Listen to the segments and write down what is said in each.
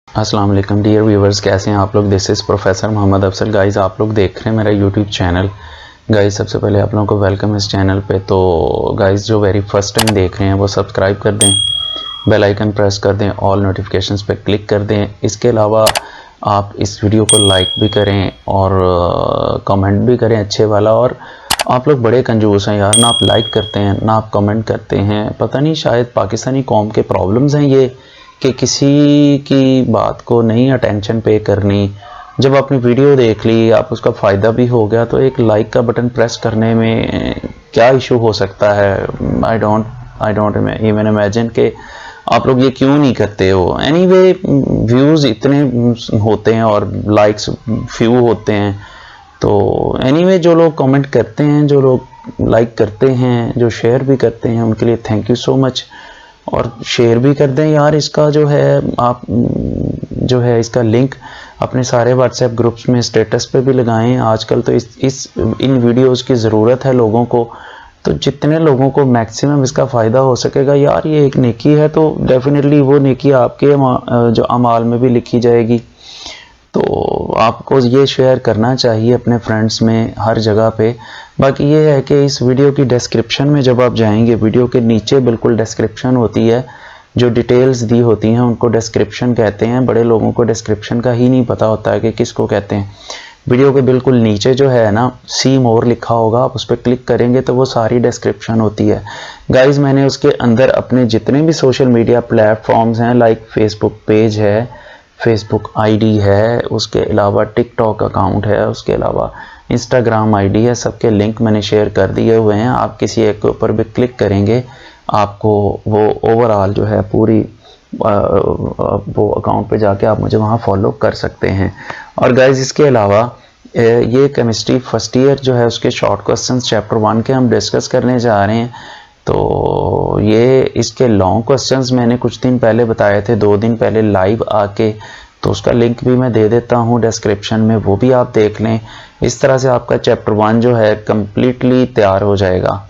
अस्सलाम वालेकुम dear viewers, कैसे हैं आप लोग। This is professor Mohammad Afsal. Guys आप लोग देख रहे हैं मेरा यूट्यूब चैनल। गाइज़ सबसे पहले आप लोगों को वेलकम इस चैनल पे। तो गाइज़ जो वेरी फर्स्ट टाइम देख रहे हैं वो सब्सक्राइब कर दें, बेल आइकन प्रेस कर दें, ऑल नोटिफिकेशंस पे क्लिक कर दें। इसके अलावा आप इस वीडियो को लाइक भी करें और कमेंट भी करें अच्छे वाला। और आप लोग बड़े कंजूस हैं यार, ना आप लाइक करते हैं ना आप कमेंट करते हैं। पता नहीं शायद पाकिस्तानी कौम के प्रॉब्लम्स हैं ये कि किसी की बात को नहीं अटेंशन पे करनी। जब आपने वीडियो देख ली, आप उसका फ़ायदा भी हो गया, तो एक लाइक का बटन प्रेस करने में क्या इशू हो सकता है। आई डोंट इवन इमेजिन कि आप लोग ये क्यों नहीं करते हो। एनीवे व्यूज़ इतने होते हैं और लाइक्स फ्यू होते हैं। तो एनीवे जो लोग कमेंट करते हैं, जो लोग लाइक करते हैं, जो शेयर भी करते हैं, उनके लिए थैंक यू सो मच। और शेयर भी कर दें यार। इसका जो है आप जो है इसका लिंक अपने सारे व्हाट्सएप ग्रुप्स में स्टेटस पे भी लगाएं। आजकल तो इन वीडियोस की ज़रूरत है लोगों को, तो जितने लोगों को मैक्सिमम इसका फ़ायदा हो सकेगा यार, ये एक नेकी है तो डेफिनेटली वो नेकी आपके जो अमाल में भी लिखी जाएगी। तो आपको ये शेयर करना चाहिए अपने फ्रेंड्स में हर जगह पे। बाकी ये है कि इस वीडियो की डिस्क्रिप्शन में जब आप जाएंगे, वीडियो के नीचे बिल्कुल डिस्क्रिप्शन होती है, जो डिटेल्स दी होती हैं उनको डिस्क्रिप्शन कहते हैं। बड़े लोगों को डिस्क्रिप्शन का ही नहीं पता होता है कि किसको कहते हैं। वीडियो के बिल्कुल नीचे जो है ना, सी मोर लिखा होगा, आप उस पर क्लिक करेंगे तो वो सारी डिस्क्रिप्शन होती है। गाइज मैंने उसके अंदर अपने जितने भी सोशल मीडिया प्लेटफॉर्म्स हैं, लाइक फेसबुक पेज है, फेसबुक आईडी है, उसके अलावा टिकटॉक अकाउंट है, उसके अलावा इंस्टाग्राम आईडी है, सबके लिंक मैंने शेयर कर दिए हुए हैं। आप किसी एक के ऊपर भी क्लिक करेंगे, आपको वो ओवरऑल जो है पूरी वो अकाउंट पे जाके आप मुझे वहाँ फॉलो कर सकते हैं। और गाइज इसके अलावा ये केमिस्ट्री फर्स्ट ईयर जो है उसके शॉर्ट क्वेश्चंस चैप्टर 1 के हम डिस्कस करने जा रहे हैं। तो ये इसके लॉन्ग क्वेश्चंस मैंने कुछ दिन पहले बताए थे, 2 दिन पहले लाइव आके, तो उसका लिंक भी मैं दे देता हूँ डिस्क्रिप्शन में, वो भी आप देख लें। इस तरह से आपका चैप्टर 1 जो है कम्प्लीटली तैयार हो जाएगा।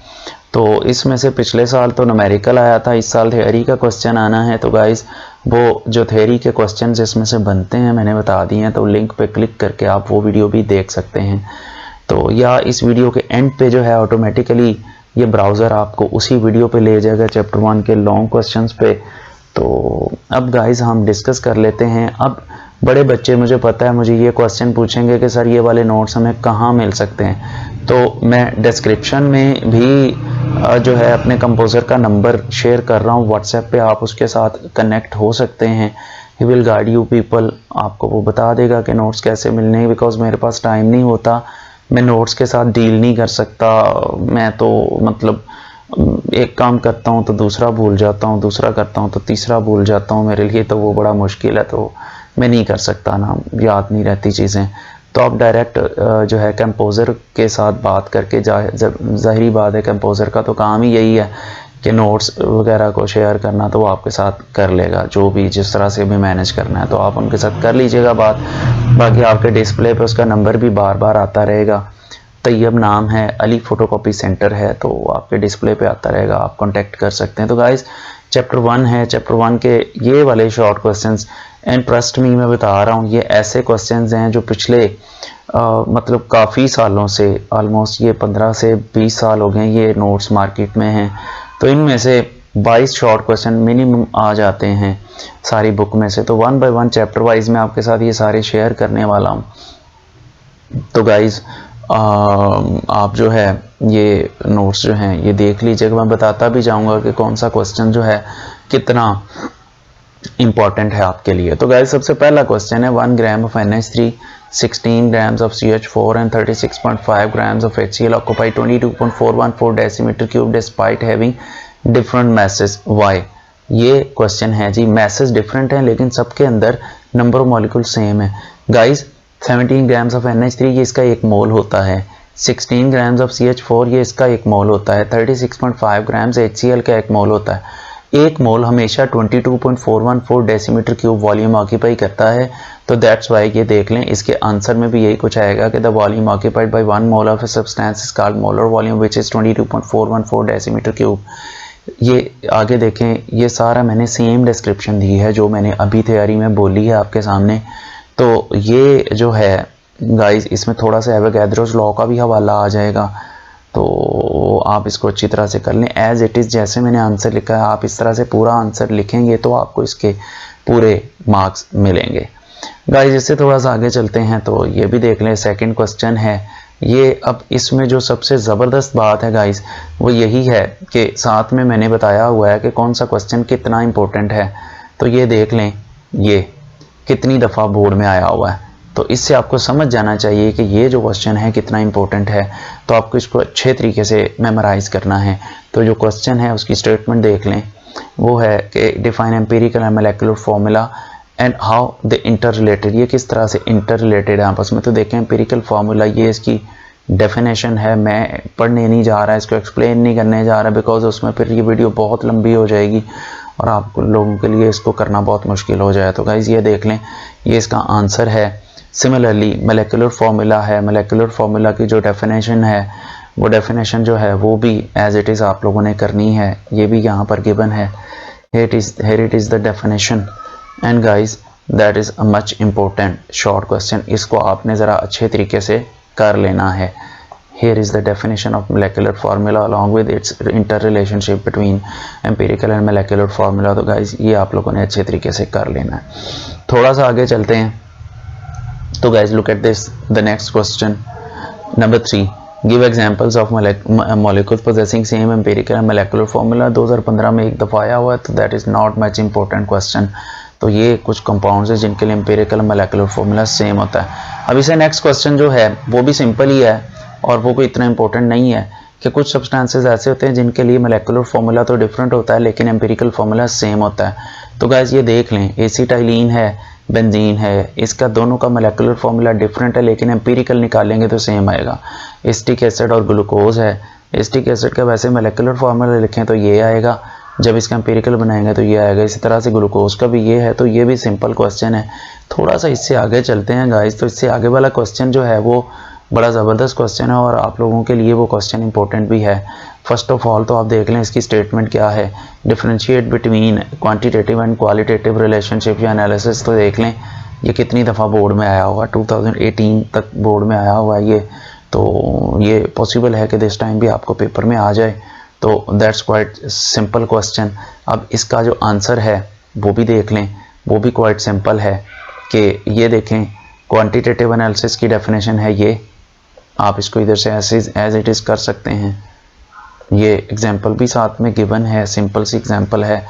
तो इसमें से पिछले साल तो न्यूमेरिकल आया था, इस साल थ्योरी का क्वेश्चन आना है। तो गाइज वो जो थ्योरी के क्वेश्चंस इसमें से बनते हैं मैंने बता दिए हैं, तो लिंक पे क्लिक करके आप वो वीडियो भी देख सकते हैं। तो या इस वीडियो के एंड पे जो है ऑटोमेटिकली ये ब्राउज़र आपको उसी वीडियो पे ले जाएगा, चैप्टर 1 के लॉन्ग क्वेश्चंस पे। तो अब गाइज हम डिस्कस कर लेते हैं। अब बड़े बच्चे, मुझे पता है, मुझे ये क्वेश्चन पूछेंगे कि सर ये वाले नोट्स हमें कहाँ मिल सकते हैं। तो मैं डिस्क्रिप्शन में भी जो है अपने कंपोज़र का नंबर शेयर कर रहा हूँ व्हाट्सएप पे, आप उसके साथ कनेक्ट हो सकते हैं। He will guide you people, आपको वो बता देगा कि नोट्स कैसे मिलने हैं। बिकॉज मेरे पास टाइम नहीं होता, मैं नोट्स के साथ डील नहीं कर सकता। मैं तो मतलब एक काम करता हूँ तो दूसरा भूल जाता हूँ, दूसरा करता हूँ तो तीसरा भूल जाता हूँ। मेरे लिए तो वो बड़ा मुश्किल है, तो मैं नहीं कर सकता ना, याद नहीं रहती चीज़ें। तो आप डायरेक्ट जो है कंपोज़र के साथ बात करके, ज़ाहिरी बात है कंपोज़र का तो काम ही यही है कि नोट्स वगैरह को शेयर करना, तो वो आपके साथ कर लेगा जो भी जिस तरह से भी मैनेज करना है, तो आप उनके साथ कर लीजिएगा बात। बाकी आपके डिस्प्ले पे उसका नंबर भी बार बार आता रहेगा। तैयब नाम है, अली फ़ोटोकॉपी सेंटर है, तो आपके डिस्प्ले पे आता रहेगा, आप कांटेक्ट कर सकते हैं। तो गाइस चैप्टर 1 है, चैप्टर 1 के ये वाले short questions, and trust me मैं बता रहा हूँ, ये ऐसे क्वेश्चंस हैं जो पिछले मतलब काफ़ी सालों से, ऑलमोस्ट ये 15 से 20 साल हो गए ये नोट्स मार्केट में हैं। तो इनमें से 22 शॉर्ट क्वेश्चन मिनिमम आ जाते हैं सारी बुक में से। तो 1 बाय 1 चैप्टर वाइज मैं आपके साथ ये सारे शेयर करने वाला हूँ। तो गाइज़ आप जो है ये नोट्स जो हैं ये देख लीजिएगा। मैं बताता भी जाऊंगा कि कौन सा क्वेश्चन जो है कितना इम्पॉर्टेंट है आपके लिए। तो गाइस सबसे पहला क्वेश्चन है 1 gram of NH3, 16 grams of CH4 and 36.5 grams of HCl occupy 22.414 decimeter cube despite having different masses. Why? ये क्वेश्चन है जी। मैसेज डिफरेंट हैं लेकिन सबके अंदर नंबर ऑफ मॉलिक्यूल सेम है। गाइस 17 ग्राम्स ऑफ NH3 ये इसका 1 मोल होता है, 16 ग्राम्स ऑफ CH4 ये इसका 1 मोल होता है, 36.5 ग्राम्स HCl का 1 मोल होता है। एक मोल हमेशा 22.414 डेसीमीटर क्यूब वॉल्यूम ऑक्यूपाई करता है। तो दैट्स वाई ये देख लें, इसके आंसर में भी यही कुछ आएगा कि the volume occupied by 1 mole of a substance is called molar volume which is 22.414 decimetre cube. ये आगे देखें, ये सारा मैंने सेम डिस्क्रिप्शन दी है जो मैंने अभी तैयारी में बोली है आपके सामने। तो ये जो है गाइस, इसमें थोड़ा सा एवोगैड्रोस लॉ का भी हवाला आ जाएगा, तो आप इसको अच्छी तरह से कर लें। एज़ इट इज़ जैसे मैंने आंसर लिखा है आप इस तरह से पूरा आंसर लिखेंगे तो आपको इसके पूरे मार्क्स मिलेंगे। गाइस इससे थोड़ा सा आगे चलते हैं तो ये भी देख लें, सेकंड क्वेश्चन है ये। अब इसमें जो सबसे ज़बरदस्त बात है गाइस वो यही है कि साथ में मैंने बताया हुआ है कि कौन सा क्वेश्चन कितना इम्पोर्टेंट है। तो ये देख लें, ये कितनी दफ़ा बोर्ड में आया हुआ है, तो इससे आपको समझ जाना चाहिए कि ये जो क्वेश्चन है कितना इंपॉर्टेंट है। तो आपको इसको अच्छे तरीके से मेमोराइज़ करना है। तो जो क्वेश्चन है उसकी स्टेटमेंट देख लें, वो है कि define empirical and molecular formula and how the inter related. ये किस तरह से इंटर रिलेटेड है आपस में। तो देखें एम्पिरिकल फार्मूला, ये इसकी डेफिनेशन है। मैं पढ़ने नहीं जा रहा, इसको एक्सप्लेन नहीं करने जा रहा, बिकॉज उसमें फिर ये वीडियो बहुत लंबी हो जाएगी और आप लोगों के लिए इसको करना बहुत मुश्किल हो जाए। तो गाइज़ ये देख लें, ये इसका आंसर है। सिमिलरली मोलेकुलर फार्मूला है, मोलेकुलर फार्मूला की जो डेफिनेशन है वो डेफिनेशन जो है वो भी एज इट इज़ आप लोगों ने करनी है। ये भी यहाँ पर गिवन है, here it is the definition and guys that is a much important short question। इसको आपने ज़रा अच्छे तरीके से कर लेना है। Here is the definition of molecular formula along with its interrelationship between empirical and molecular formula। तो guys ये आप लोगों ने अच्छे तरीके से कर लेना है। थोड़ा सा आगे चलते हैं तो guys look at this, the next question number 3, give examples of molecules possessing same empirical and molecular formula। 2015 में एक दफ़ा आया हुआ है, तो that is not much important question। तो ये कुछ कंपाउंड्स हैं जिनके लिए एम्पिरिकल मोलेकुलर फार्मूला सेम होता है। अब इसे नेक्स्ट क्वेश्चन जो है वो भी सिंपल ही है और वो कोई इतना इंपॉर्टेंट नहीं है कि कुछ सब्सटेंसेस ऐसे होते हैं जिनके लिए मोलेकुलर फार्मूला तो डिफरेंट होता है लेकिन एम्पिरिकल फार्मूला सेम होता है। तो गाइस ये देख लें, एसिटाइलिन है, बेंजीन है, इसका दोनों का मोलेकुलर फार्मूला डिफरेंट है लेकिन एम्पिरिकल निकालेंगे तो सेम आएगा। एसिटिक एसिड और ग्लूकोज है, एसिटिक एसिड का वैसे मोलेकुलर फार्मूला लिखें तो ये आएगा, जब इसका एम्पिरिकल बनाएंगे तो ये आएगा। इसी तरह से ग्लूकोज का भी ये है। तो ये भी सिंपल क्वेश्चन है। थोड़ा सा इससे आगे चलते हैं गाइस, तो इससे आगे वाला क्वेश्चन जो है वो बड़ा ज़बरदस्त क्वेश्चन है और आप लोगों के लिए वो क्वेश्चन इंपॉर्टेंट भी है। फर्स्ट ऑफ ऑल तो आप देख लें इसकी स्टेटमेंट क्या है, differentiate between quantitative and qualitative relationship या एनालिसिस। तो देख लें ये कितनी दफ़ा बोर्ड में आया हुआ, 2018 तक बोर्ड में आया हुआ है ये। तो ये पॉसिबल है कि दिस टाइम भी आपको पेपर में आ जाए। तो दैट्स क्वाइट सिंपल क्वेश्चन। अब इसका जो आंसर है वो भी देख लें, वो भी क्वाइट सिंपल है कि ये देखें, क्वांटिटेटिव एनालिसिस की डेफिनेशन है ये। आप इसको इधर से एज इट इज़ कर सकते हैं। ये एग्जांपल भी साथ में गिवन है, सिंपल सी एग्जांपल है।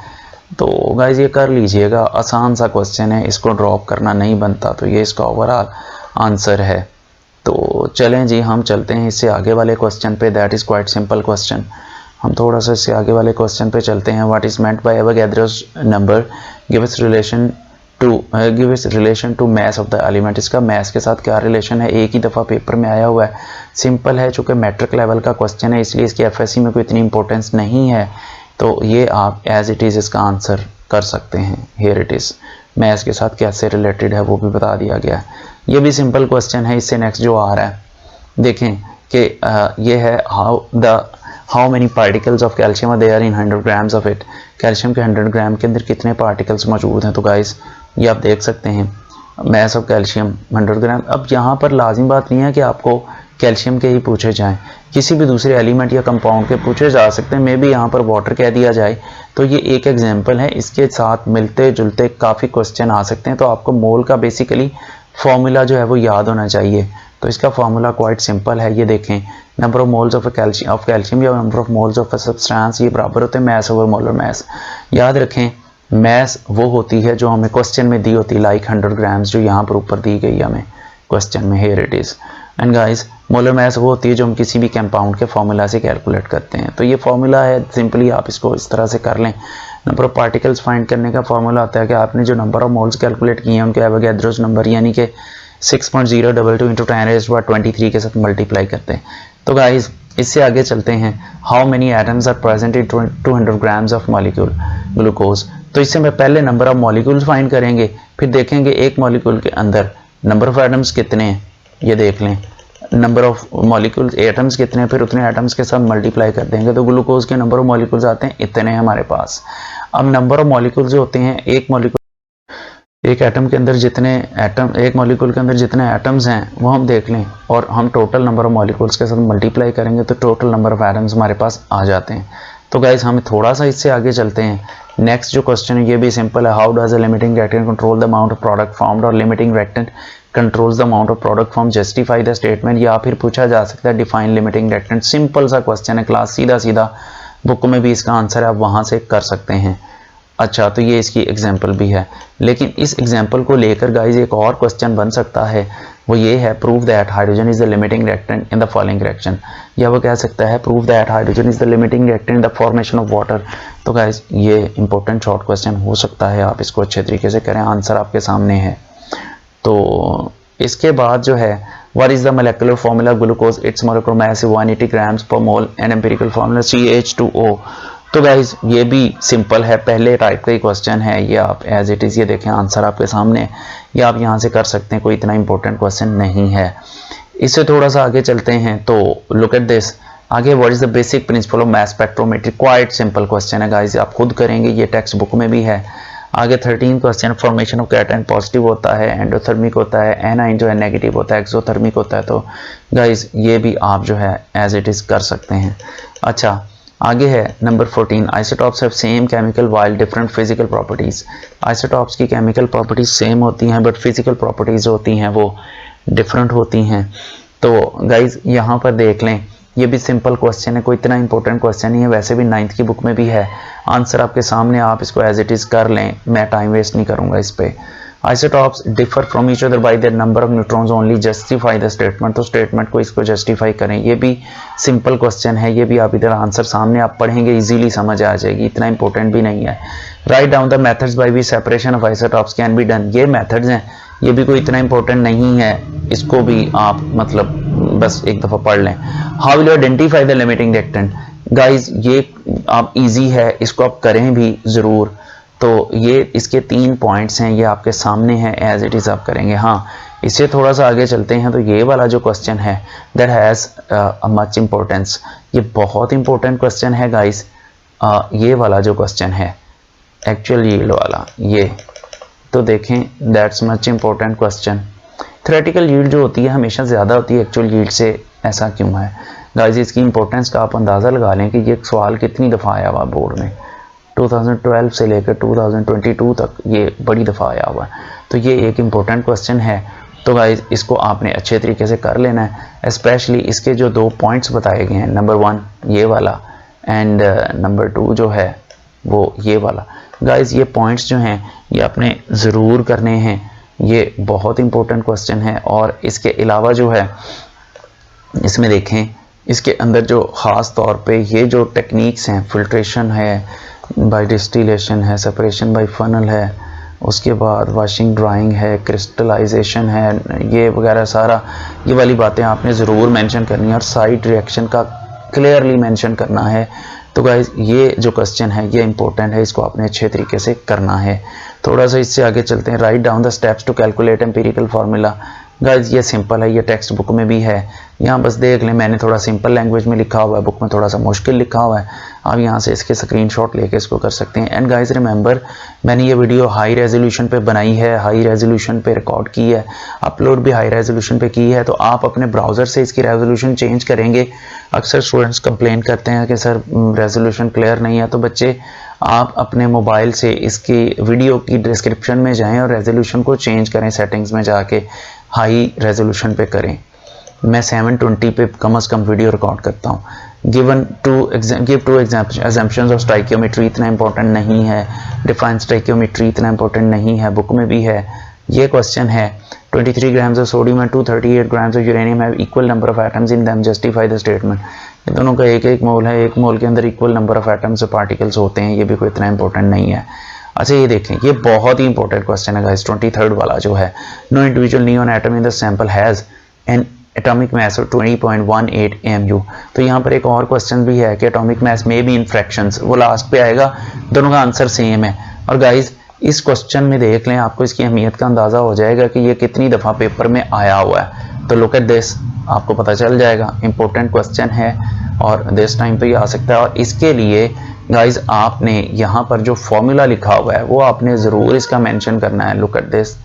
तो गाइज ये कर लीजिएगा, आसान सा क्वेश्चन है, इसको ड्रॉप करना नहीं बनता। तो ये इसका ओवरऑल आंसर है। तो चलें जी हम चलते हैं इससे आगे वाले क्वेश्चन पे, that is quite simple question. हम थोड़ा सा इससे आगे वाले क्वेश्चन पे चलते हैं। What is meant by Avogadro's number, give its relation to mass of the element. इसका मैस के साथ क्या रिलेशन है, एक ही दफ़ा पेपर में आया हुआ है, सिंपल है। चूँकि मैट्रिक लेवल का क्वेश्चन है इसलिए इसकी एफएससी में कोई इतनी इंपॉर्टेंस नहीं है। तो ये आप एज इट इज़ इसका आंसर कर सकते हैं। हियर इट इज़, मैस के साथ कैसे रिलेटेड है वो भी बता दिया गया है। ये भी सिंपल क्वेश्चन है। इससे नेक्स्ट जो आ रहा है देखें कि ये है how many particles of calcium are there in 100 grams of it. Calcium के 100 ग्राम के अंदर कितने पार्टिकल्स मौजूद हैं। तो गाइस ये आप देख सकते हैं, मैस ऑफ कैल्शियम 100 ग्राम। अब यहाँ पर लाजिम बात नहीं है कि आपको कैल्शियम के ही पूछे जाएं, किसी भी दूसरे एलिमेंट या कंपाउंड के पूछे जा सकते हैं। मे बी यहाँ पर वाटर कह दिया जाए। तो ये एक एग्जांपल है, इसके साथ मिलते जुलते काफ़ी क्वेश्चन आ सकते हैं। तो आपको मोल का बेसिकली फॉर्मूला जो है वो याद होना चाहिए। तो इसका फार्मूला क्वाइट सिंपल है। ये देखें, number of moles of calcium या number of moles of substance ये बराबर होते हैं मैस ओवर मोलर मैस। याद रखें मैस वो होती है जो हमें क्वेश्चन में दी होती है, लाइक 100 ग्राम्स जो यहाँ पर ऊपर दी गई है हमें क्वेश्चन में। Here it is. And guys molar mass वो होती है जो हम किसी भी कंपाउंड के फार्मूला से कैलकुलेट करते हैं। तो ये फार्मूला है, सिंपली आप इसको इस तरह से कर लें। नंबर ऑफ पार्टिकल्स फाइंड करने का फार्मूला होता है कि आपने जो नंबर ऑफ मोल्स कैलकुलेट किए हैं उनके एवोगैड्रोस नंबर यानी कि 6.022 × 10⁻23 के साथ मल्टीप्लाई करते हैं। तो गाइस इससे आगे चलते हैं। How many atoms are present in 200 grams of molecule. Glucose. तो इससे मैं पहले नंबर ऑफ मॉलिक्यूल्स फाइंड करेंगे, फिर देखेंगे एक मॉलिक्यूल के अंदर नंबर ऑफ एटम्स कितने हैं, ये देख लें नंबर ऑफ मॉलिक्यूल्स एटम्स कितने हैं, फिर उतने एटम्स के साथ मल्टीप्लाई कर देंगे तो ग्लूकोज के नंबर ऑफ मॉलिक्यूल्स आते हैं इतने हमारे पास। अब नंबर ऑफ मॉलिक्यूल्स जो होते हैं एक एटम के अंदर जितने एटम, एक मॉलिक्यूल के अंदर जितने एटम्स हैं वो हम देख लें और हम टोटल नंबर ऑफ मॉलिक्यूल्स के साथ मल्टीप्लाई करेंगे तो टोटल नंबर ऑफ एटम्स हमारे पास आ जाते हैं। तो गाइस हम थोड़ा सा इससे आगे चलते हैं। नेक्स्ट जो क्वेश्चन है ये भी सिंपल है। How does a limiting reactant control the amount of product formed, और limiting reactant controls the amount of product form, justify the statement, या फिर पूछा जा सकता है डिफाइन लिमिटिंग रिएक्टेंट। सिंपल सा क्वेश्चन है क्लास, सीधा सीधा बुक में भी इसका आंसर है, आप वहां से कर सकते हैं। अच्छा, तो ये इसकी एग्जाम्पल भी है, लेकिन इस एग्जाम्पल को लेकर गाइज एक और क्वेश्चन बन सकता है, वो ये है prove that hydrogen is the limiting reactant in the following reaction, या वो कह सकता है prove that hydrogen is the limiting reactant in the formation of water. तो गाइज ये इंपॉर्टेंट शॉर्ट क्वेश्चन हो सकता है, आप इसको अच्छे तरीके से करें, आंसर आपके सामने है। तो इसके बाद जो है what is the molecular formula glucose, its molecular mass 180 grams per mole and empirical formula CH2O। तो गाइज ये भी सिंपल है, पहले टाइप का ही क्वेश्चन है, ये आप एज इट इज़ ये देखें आंसर आपके सामने, ये आप यहाँ से कर सकते हैं, कोई इतना इंपॉर्टेंट क्वेश्चन नहीं है। इससे थोड़ा सा आगे चलते हैं तो लुक एट दिस। आगे what is the basic principle of mass spectrometry, quite simple question है गाइज, आप खुद करेंगे, ये टेक्स्ट बुक में भी है। आगे 13 question, formation of cation positive होता है, एंडोथर्मिक होता है, एनाइन जो है नेगेटिव होता है, एक्सोथर्मिक होता है। तो गाइज ये भी आप जो है एज इट इज़ कर सकते हैं। अच्छा, आगे है number 14, isotopes have same chemical while different physical properties. Isotopes की केमिकल प्रॉपर्टीज सेम होती हैं बट फिजिकल प्रॉपर्टीज होती हैं वो डिफरेंट होती हैं। तो गाइज यहाँ पर देख लें, ये भी सिंपल क्वेश्चन है, कोई इतना इंपॉर्टेंट क्वेश्चन नहीं है, वैसे भी 9th की बुक में भी है, आंसर आपके सामने, आप इसको एज इट इज़ कर लें, मैं टाइम वेस्ट नहीं करूँगा इस पर। Isotopes differ from each other by their number of neutrons only, justify the statement. तो स्टेटमेंट को इसको जस्टिफाई करें, ये भी सिंपल क्वेश्चन है, ये भी आप इधर आंसर सामने आप पढ़ेंगे इजीली समझ आ जाएगी, इतना इंपॉर्टेंट भी नहीं है। Right down the methods by which separation of isotopes can be done, ये मेथड्स हैं, ये भी कोई इतना इंपॉर्टेंट नहीं है, इसको भी आप मतलब बस एक दफ़ा पढ़ लें। How will you identify the limiting reactant, guys ये आप इजी है, इसको आप करें भी ज़रूर। तो ये इसके 3 पॉइंट्स हैं, ये आपके सामने हैं, एज इट इज़ आप करेंगे। हाँ, इससे थोड़ा सा आगे चलते हैं तो ये वाला जो क्वेश्चन है दैट हैज़ मच इम्पोर्टेंस, ये बहुत इंपॉर्टेंट क्वेश्चन है गाइस। ये वाला जो क्वेश्चन है एक्चुअल यील्ड वाला, ये तो देखें that's much important question. Theoretical yield जो होती है हमेशा ज़्यादा होती है एक्चुअल यील्ड से, ऐसा क्यों है गाइस? इसकी इंपॉर्टेंस का आप अंदाज़ा लगा लें कि ये सवाल कितनी दफ़ा आया हुआ बोर्ड में, 2012 से लेकर 2022 तक ये बड़ी दफ़ा आया हुआ है। तो ये एक इम्पोर्टेंट क्वेश्चन है, तो गाइज इसको आपने अच्छे तरीके से कर लेना है। स्पेशली इसके जो 2 पॉइंट्स बताए गए हैं, नंबर 1 ये वाला एंड नंबर 2 जो है वो ये वाला। गाइज ये पॉइंट्स जो हैं ये आपने ज़रूर करने हैं, ये बहुत इंपॉर्टेंट क्वेश्चन है। और इसके अलावा जो है इसमें देखें, इसके अंदर जो ख़ास तौर पे ये जो टेक्निक्स हैं, फिल्ट्रेशन है बाय डिस्टिलेशन है, सेपरेशन बाय फनल है, उसके बाद वाशिंग ड्राइंग है, क्रिस्टलाइजेशन है, ये वगैरह सारा ये वाली बातें आपने ज़रूर मेंशन करनी है और साइड रिएक्शन का क्लियरली मेंशन करना है। तो गाइज ये जो क्वेश्चन है ये इंपॉर्टेंट है, इसको आपने अच्छे तरीके से करना है। थोड़ा सा इससे आगे चलते हैं। Write down the steps to calculate empirical formula. Guys ये सिंपल है, ये टेक्स्ट बुक में भी है, यहाँ बस देख लें, मैंने थोड़ा सिंपल लैंग्वेज में लिखा हुआ है, बुक में थोड़ा सा मुश्किल लिखा हुआ है, आप यहाँ से इसके स्क्रीनशॉट लेके इसको कर सकते हैं। एंड गाइज रिमेंबर, मैंने ये वीडियो हाई रेजोल्यूशन पे बनाई है, हाई रेजोल्यूशन पे रिकॉर्ड की है, अपलोड भी हाई रेजोल्यूशन पे की है। तो आप अपने ब्राउज़र से इसकी रेजोल्यूशन चेंज करेंगे। अक्सर स्टूडेंट्स कंप्लेन करते हैं कि सर रेजोल्यूशन क्लियर नहीं है, तो बच्चे आप अपने मोबाइल से इसकी वीडियो की डिस्क्रिप्शन में जाएं और रेजोल्यूशन को चेंज करें, सेटिंग्स में जाके हाई रेजोल्यूशन पे करें। मैं 720 पे कम से कम वीडियो रिकॉर्ड करता हूँ। Give two examples of stoichiometry इतना इंपॉर्टेंट नहीं है, डिफाइन स्टाइकियोमेट्री इतना इंपॉर्टेंट नहीं है, बुक में भी है। ये क्वेश्चन है 23 grams of sodium and 238 grams of uranium have equal number of atoms in them, justify the statement. ये दोनों का एक मोल है, एक मोल के अंदर इक्वल नंबर ऑफ एटम्स और पार्टिकल्स होते हैं, ये भी कोई इतना इंपॉर्टेंट नहीं है। अच्छा ये देखें, ये बहुत ही इंपॉर्टेंट क्वेश्चन है गाइस, 23rd वाला जो है, no individual neon atom in the sample has an atomic mass of 20.18 AMU। तो यहाँ पर एक और क्वेश्चन भी है कि एटॉमिक मास में भी इन फ्रैक्शंस, वो लास्ट पे आएगा, दोनों का आंसर सेम है। और गाइज इस क्वेश्चन में देख लें, आपको इसकी अहमियत का अंदाज़ा हो जाएगा कि ये कितनी दफ़ा पेपर में आया हुआ है। तो लुक एट दिस, आपको पता चल जाएगा, इंपॉर्टेंट क्वेश्चन है और दिस टाइम पे ही आ सकता है। और इसके लिए गाइज आपने यहाँ पर जो फॉर्मूला लिखा हुआ है वो आपने ज़रूर इसका मेंशन करना है। Look at this,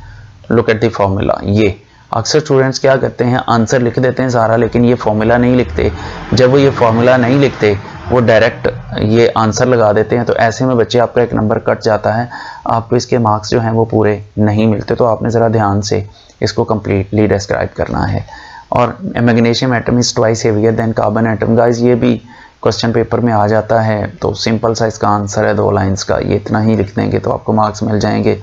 look at the formula. ये अक्सर स्टूडेंट्स क्या करते हैं, आंसर लिख देते हैं सारा, लेकिन ये फॉर्मूला नहीं लिखते। जब वो ये फॉर्मूला नहीं लिखते, वो डायरेक्ट ये आंसर लगा देते हैं, तो ऐसे में बच्चे आपका एक नंबर कट जाता है, आपको इसके मार्क्स जो हैं वो पूरे नहीं मिलते। तो आपने ज़रा ध्यान से इसको कम्प्लीटली डिस्क्राइब करना है। और magnesium atom is twice heavier than carbon atom. Guys ये भी क्वेश्चन पेपर में आ जाता है, तो सिंपल सा इसका आंसर है 2 लाइन्स का, ये इतना ही लिख देंगे तो आपको मार्क्स मिल जाएंगे।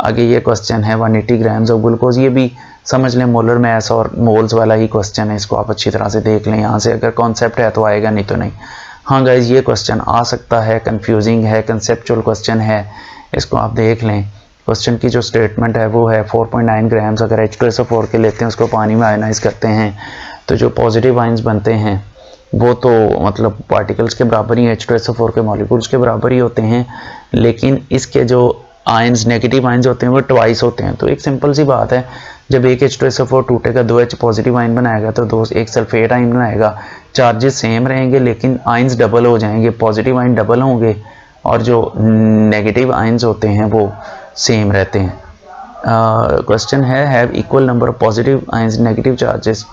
आगे ये क्वेश्चन है 180 ग्राम्स ऑफ ग्लूकोज, ये भी समझ लें मोलर मैस और मोल्स वाला ही क्वेश्चन है, इसको आप अच्छी तरह से देख लें। यहाँ से अगर कॉन्सेप्ट है तो आएगा, नहीं तो नहीं। हाँ गाइज ये क्वेश्चन आ सकता है, कंफ्यूजिंग है, कंसेप्चुअल क्वेश्चन है, इसको आप देख लें। क्वेश्चन की जो स्टेटमेंट है वो है 4.9 ग्राम्स अगर H2SO4 के लेते हैं, उसको पानी में आयनाइज करते हैं, तो जो पॉजिटिव आयंस बनते हैं वो तो मतलब पार्टिकल्स के बराबर ही, H2SO4 के मॉलिक्यूल्स के बराबर ही होते हैं, लेकिन इसके जो आयंस नेगेटिव आयंस होते हैं वो ट्वाइस होते हैं। तो एक सिंपल सी बात है, जब एक H2SO4 टूटेगा 2H पॉजिटिव आयन बनाएगा, तो एक सल्फेट आयन बनाएगा। चार्जेस सेम रहेंगे लेकिन आयंस डबल हो जाएंगे, पॉजिटिव आयन डबल होंगे और जो नेगेटिव आयंस होते हैं वो सेम रहते हैं। क्वेश्चन है have equal number of positive ions negative charges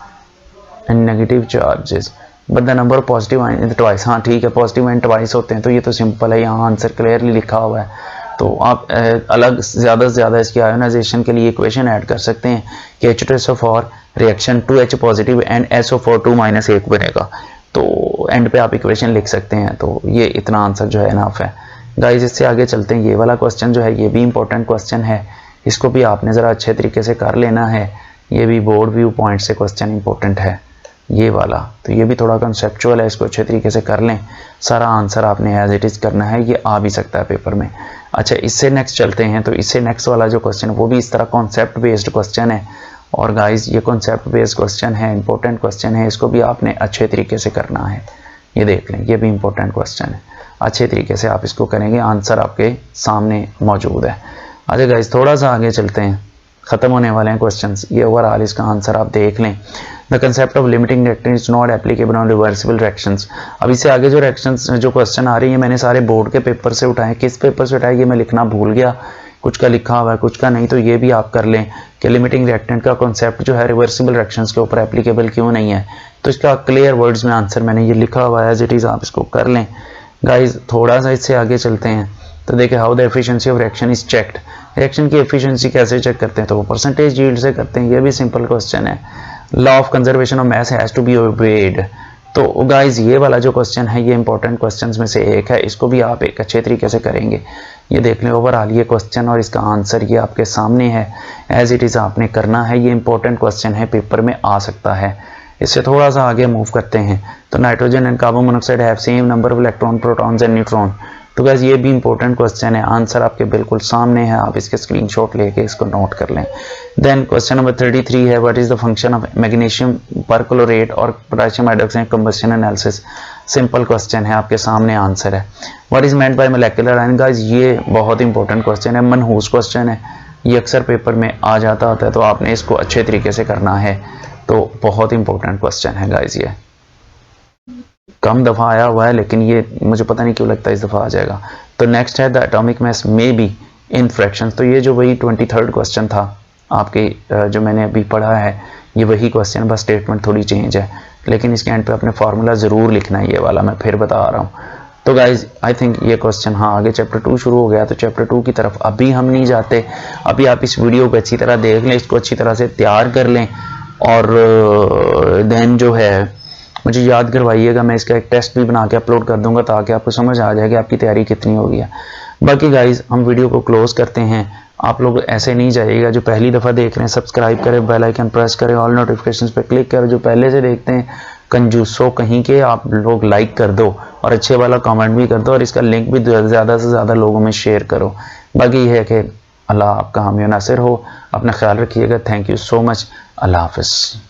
and negative charges but the number of positive ion twice. हाँ ठीक है, पॉजिटिव आयन ट्वाइस होते हैं, तो ये तो सिंपल है, यहाँ आंसर क्लियरली लिखा हुआ है। तो आप अलग ज़्यादा से ज़्यादा इसकी आयोनाइजेशन के लिए इक्वेशन ऐड कर सकते हैं कि H2SO4 reaction 2H positive and SO4 2-1 बनेगा, तो एंड पे आप इक्वेशन लिख सकते हैं। तो ये इतना आंसर जो है इनफ है। गाइस इससे आगे चलते हैं, ये वाला क्वेश्चन जो है ये भी इंपॉर्टेंट क्वेश्चन है, इसको भी आपने ज़रा अच्छे तरीके से कर लेना है। ये भी बोर्ड व्यू पॉइंट से क्वेश्चन इंपॉर्टेंट है ये वाला, तो ये भी थोड़ा कंसेप्चुअल है, इसको अच्छे तरीके से कर लें, सारा आंसर आपने एज इट इज़ करना है, ये आ भी सकता है पेपर में। अच्छा इससे नेक्स्ट चलते हैं, तो इससे नेक्स्ट वाला जो क्वेश्चन वो भी इस तरह कॉन्सेप्ट बेस्ड क्वेश्चन है। और गाइस ये कॉन्सेप्ट बेस्ड क्वेश्चन है, इंपॉर्टेंट क्वेश्चन है, इसको भी आपने अच्छे तरीके से करना है। ये देख लें, ये भी इंपॉर्टेंट क्वेश्चन है, अच्छे तरीके से आप इसको करेंगे, आंसर आपके सामने मौजूद है। अच्छा गाइस थोड़ा सा आगे चलते हैं, ख़त्म होने वाले हैं क्वेश्चंस, ये ओवरऑल इसका आंसर आप देख लें। The concept of limiting reaction is not applicable on reversible reactions. अब इससे आगे जो रिएक्शंस जो क्वेश्चन आ रही है मैंने सारे बोर्ड के पेपर से उठाए, किस पेपर से उठाए ये मैं लिखना भूल गया, कुछ का लिखा हुआ है कुछ का नहीं, तो ये भी आप कर लें कि लिमिटिंग रिएक्टेंट का कॉन्सेप्ट जो है रिवर्सिबल रिएक्शंस के ऊपर एप्लीकेबल क्यों नहीं है। तो इसका क्लियर वर्ड्स में आंसर मैंने ये लिखा हुआ है एज इट इज़, आप इसको कर लें। गाइज थोड़ा सा इससे आगे चलते हैं, तो देखें how the efficiency of reaction is checked. Reaction की एफिशिएंसी कैसे चेक करते हैं, तो वो परसेंटेज यील्ड से करते हैं, ये भी सिंपल क्वेश्चन है। Law of conservation of mass has to be obeyed. तो गाइज ये वाला जो क्वेश्चन है ये इंपॉर्टेंट क्वेश्चंस में से एक है, इसको भी आप एक अच्छे तरीके से करेंगे। ये देख लें ओवरऑल ये क्वेश्चन और इसका आंसर ये आपके सामने है, एज इट इज़ आपने करना है, ये इंपॉर्टेंट क्वेश्चन है, पेपर में आ सकता है। इससे थोड़ा सा आगे मूव करते हैं, तो nitrogen and carbon monoxide have same number of electron protons and neutron. तो गाइस ये भी इंपॉर्टेंट क्वेश्चन है, आंसर आपके बिल्कुल सामने है, आप इसके स्क्रीनशॉट लेके इसको नोट कर लें। देन क्वेश्चन नंबर 33 है what is the function of magnesium perchlorate और potassium hydroxide combustion analysis. Simple question है, आपके सामने आंसर है। What is meant by molecular ion. Guys ये बहुत इंपॉर्टेंट क्वेश्चन है, मनहूस क्वेश्चन है, ये अक्सर पेपर में आ जाता होता है, तो आपने इसको अच्छे तरीके से करना है। तो बहुत इंपॉर्टेंट क्वेश्चन है गाइस, ये कम दफ़ा आया हुआ है लेकिन ये मुझे पता नहीं क्यों लगता है इस दफ़ा आ जाएगा। तो नेक्स्ट है the atomic mass may be in fractions. तो ये जो वही 23rd क्वेश्चन था आपके जो मैंने अभी पढ़ा है, ये वही क्वेश्चन, बस स्टेटमेंट थोड़ी चेंज है, लेकिन इसके एंड पे अपने फार्मूला ज़रूर लिखना है, ये वाला मैं फिर बता रहा हूँ। तो गाइज आई थिंक ये क्वेश्चन, हाँ आगे चैप्टर 2 शुरू हो गया, तो चैप्टर 2 की तरफ अभी हम नहीं जाते, अभी आप इस वीडियो को अच्छी तरह देख लें, इसको अच्छी तरह से तैयार कर लें, और देन जो है मुझे याद करवाइएगा, मैं इसका एक टेस्ट भी बना के अपलोड कर दूंगा ताकि आपको समझ आ जाए कि आपकी तैयारी कितनी हो गई है। बाकी गाइज हम वीडियो को क्लोज करते हैं, आप लोग ऐसे नहीं जाइएगा, जो पहली दफ़ा देख रहे हैं सब्सक्राइब करें, बेल आइकन प्रेस करें, ऑल नोटिफिकेशंस पे क्लिक करें, जो पहले से देखते हैं कंजूसो कहीं के आप लोग लाइक कर दो और अच्छे वाला कमेंट भी कर दो, और इसका लिंक भी ज़्यादा से ज़्यादा लोगों में शेयर करो। बाकी ये है कि अल्लाह आपका हामी नासिर हो, अपना ख्याल रखिएगा, थैंक यू सो मच, अल्लाह हाफ़िज़।